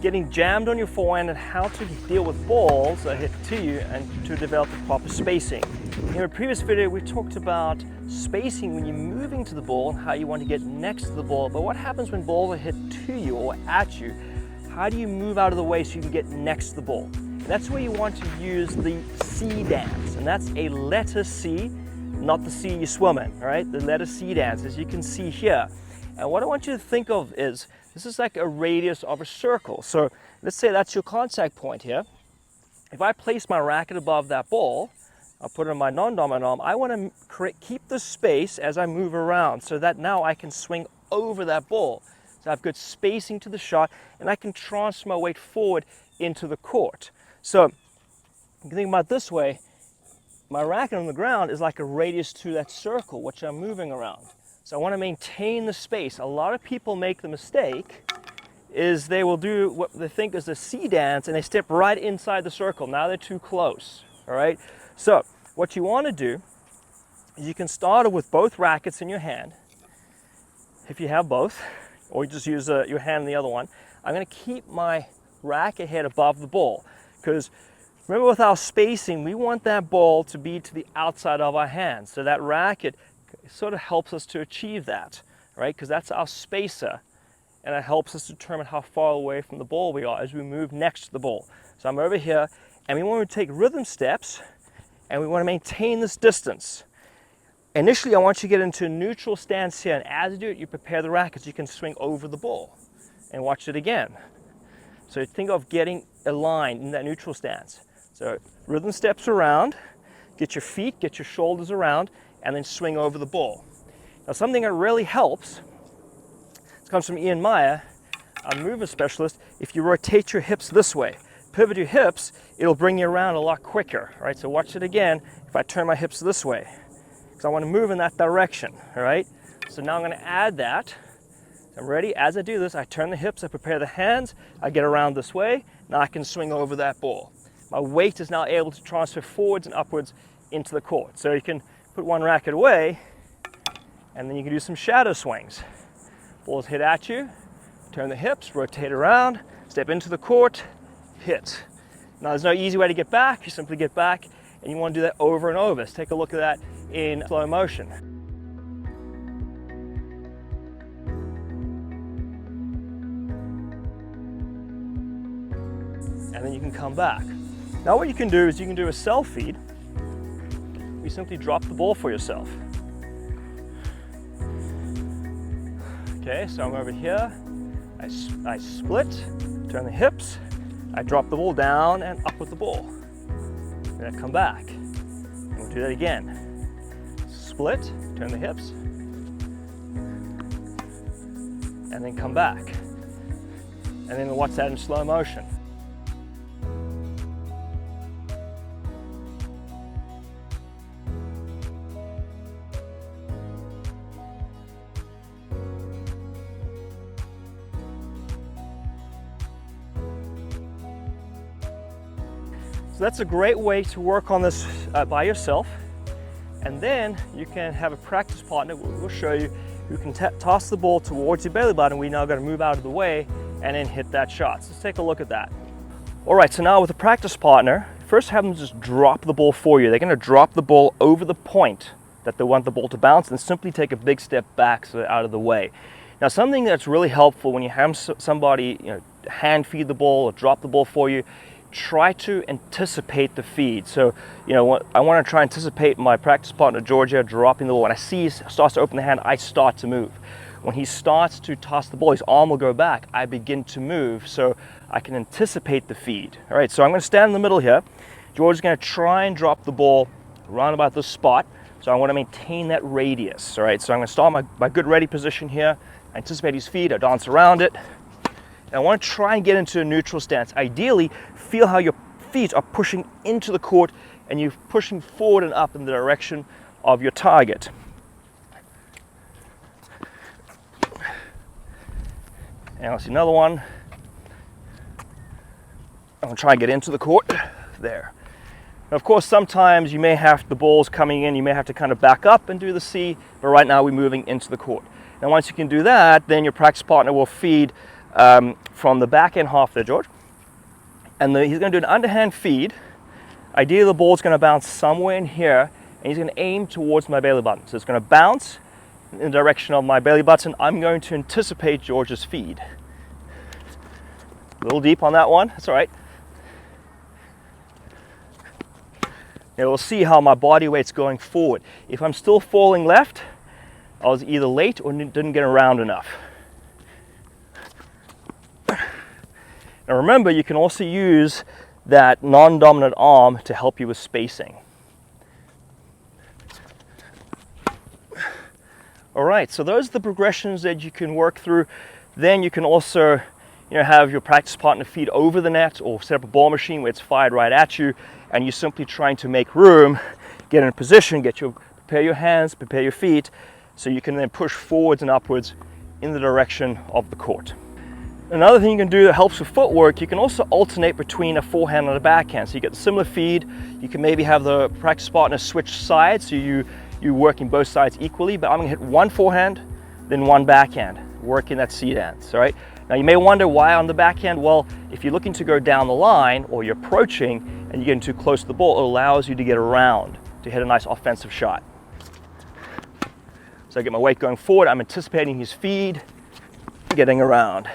getting jammed on your forehand and how to deal with balls that hit to you and to develop the proper spacing. In a previous video, we talked about spacing when you're moving to the ball and how you want to get next to the ball. But what happens when balls are hit to you or at you? How do you move out of the way so you can get next to the ball? And that's where you want to use the C dance. And that's a letter C, not the sea you swim in, all right? The letter C dance, as you can see here. And what I want you to think of is, this is like a radius of a circle. So let's say that's your contact point here. If I place my racket above that ball, I'll put it on my non-dominant arm, I want to keep the space as I move around so that now I can swing over that ball. So I've got spacing to the shot and I can transfer my weight forward into the court. So you can think about it this way, my racket on the ground is like a radius to that circle which I'm moving around. So I want to maintain the space. A lot of people make the mistake is they will do what they think is a C dance and they step right inside the circle. Now they're too close, all right? So what you want to do is you can start with both rackets in your hand, if you have both, or you just use your hand in the other one. I'm going to keep my racket head above the ball because remember with our spacing, we want that ball to be to the outside of our hand. So that racket sort of helps us to achieve that, right? Because that's our spacer and it helps us determine how far away from the ball we are as we move next to the ball. So I'm over here and we want to take rhythm steps and we want to maintain this distance. Initially, I want you to get into a neutral stance here, and as you do it, you prepare the racket so you can swing over the ball. And watch it again. So think of getting aligned in that neutral stance. So rhythm steps around, get your feet, get your shoulders around, and then swing over the ball. Now something that really helps, this comes from Ian Meyer, a movement specialist, if you rotate your hips this way, pivot your hips, it'll bring you around a lot quicker, right? So watch it again if I turn my hips this way. So I want to move in that direction, all right? So now I'm going to add that. I'm ready. As I do this, I turn the hips, I prepare the hands, I get around this way. Now I can swing over that ball. My weight is now able to transfer forwards and upwards into the court. So you can put one racket away, and then you can do some shadow swings. Balls hit at you, turn the hips, rotate around, step into the court, hit. Now there's no easy way to get back. You simply get back, and you want to do that over and over. Let's take a look at that in slow motion. And then you can come back. Now what you can do is you can do a self feed. You simply drop the ball for yourself. Okay, so I'm over here. I split, turn the hips, I drop the ball down and up with the ball. Then I come back. And we'll do that again. Split, turn the hips, and then come back. And then we'll watch that in slow motion. So that's a great way to work on this by yourself. And then you can have a practice partner, we'll show you, who can toss the ball towards your belly button. We now got to move out of the way and then hit that shot. So let's take a look at that. All right, so now with a practice partner, first have them just drop the ball for you. They're going to drop the ball over the point that they want the ball to bounce and simply take a big step back so they're out of the way. Now something that's really helpful when you have somebody hand feed the ball or drop the ball for you, try to anticipate the feed. So, I want to try and anticipate my practice partner, Georgia, dropping the ball. When I see he starts to open the hand, I start to move. When he starts to toss the ball, his arm will go back. I begin to move so I can anticipate the feed. All right, so I'm going to stand in the middle here. Georgia's going to try and drop the ball around about this spot. So I want to maintain that radius. All right, so I'm going to start my good ready position here. I anticipate his feet, I dance around it. And I want to try and get into a neutral stance. Ideally, feel how your feet are pushing into the court and you're pushing forward and up in the direction of your target. And I'll see another one. I'm going to try and get into the court. There. Now, of course, sometimes you may have the balls coming in, you may have to kind of back up and do the C, but right now we're moving into the court. Now once you can do that, then your practice partner will feed from the backhand half there, George. And he's going to do an underhand feed. Ideally, the ball's going to bounce somewhere in here, and he's going to aim towards my belly button. So it's going to bounce in the direction of my belly button. I'm going to anticipate George's feed. A little deep on that one, that's all right. Now we'll see how my body weight's going forward. If I'm still falling left, I was either late or didn't get around enough. Now remember, you can also use that non-dominant arm to help you with spacing. All right, so those are the progressions that you can work through. Then you can also, have your practice partner feed over the net, or set up a ball machine where it's fired right at you, and you're simply trying to make room, get in a position, prepare your hands, prepare your feet, so you can then push forwards and upwards in the direction of the court. Another thing you can do that helps with footwork, you can also alternate between a forehand and a backhand. So you get a similar feed. You can maybe have the practice partner switch sides, so you're working both sides equally, but I'm gonna hit one forehand, then one backhand, working that C dance, all right? Now you may wonder why on the backhand. Well, if you're looking to go down the line, or you're approaching and you're getting too close to the ball, it allows you to get around, to hit a nice offensive shot. So I get my weight going forward, I'm anticipating his feed, getting around.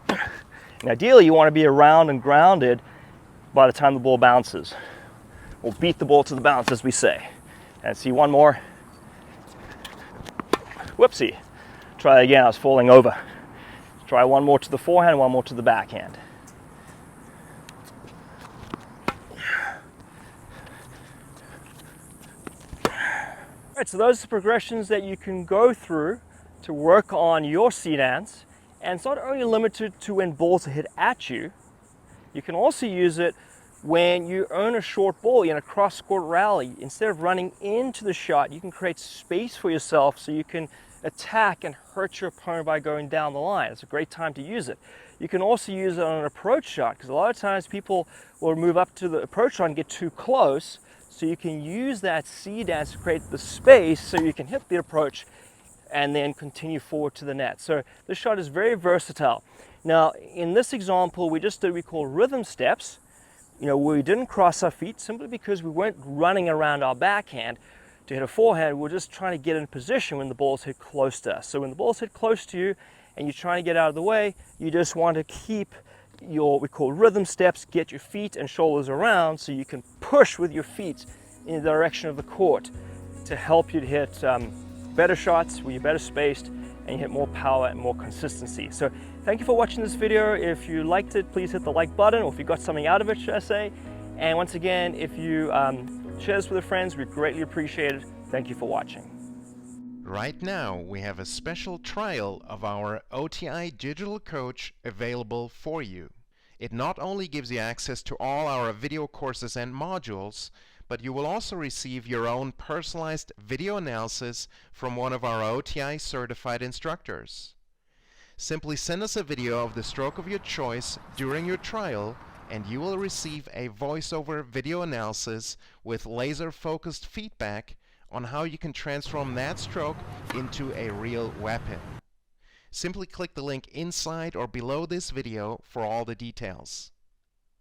And ideally, you want to be around and grounded by the time the ball bounces. Or beat the ball to the bounce, as we say. And see, one more. Whoopsie. Try again, I was falling over. Try one more to the forehand, one more to the backhand. All right, so those are the progressions that you can go through to work on your C dance. And it's not only limited to when balls are hit at you, you can also use it when you earn a short ball in a cross-court rally. Instead of running into the shot, you can create space for yourself so you can attack and hurt your opponent by going down the line. It's a great time to use it. You can also use it on an approach shot, because a lot of times people will move up to the approach shot and get too close, so you can use that C dance to create the space so you can hit the approach and then continue forward to the net. So this shot is very versatile. Now, in this example, we just did what we call rhythm steps, where we didn't cross our feet simply because we weren't running around our backhand to hit a forehand. We're just trying to get in position when the ball's hit close to us. So when the ball's hit close to you and you're trying to get out of the way, you just want to keep your, what we call rhythm steps, get your feet and shoulders around so you can push with your feet in the direction of the court to help you to hit better shots where you're better spaced and you hit more power and more consistency. So thank you for watching this video. If you liked it, please hit the like button, or if you got something out of it, should I say. And once again, if you share this with your friends, we greatly appreciate it. Thank you for watching. Right now, we have a special trial of our OTI Digital Coach available for you. It not only gives you access to all our video courses and modules, but you will also receive your own personalized video analysis from one of our OTI certified instructors. Simply send us a video of the stroke of your choice during your trial, and you will receive a voiceover video analysis with laser-focused feedback on how you can transform that stroke into a real weapon. Simply click the link inside or below this video for all the details.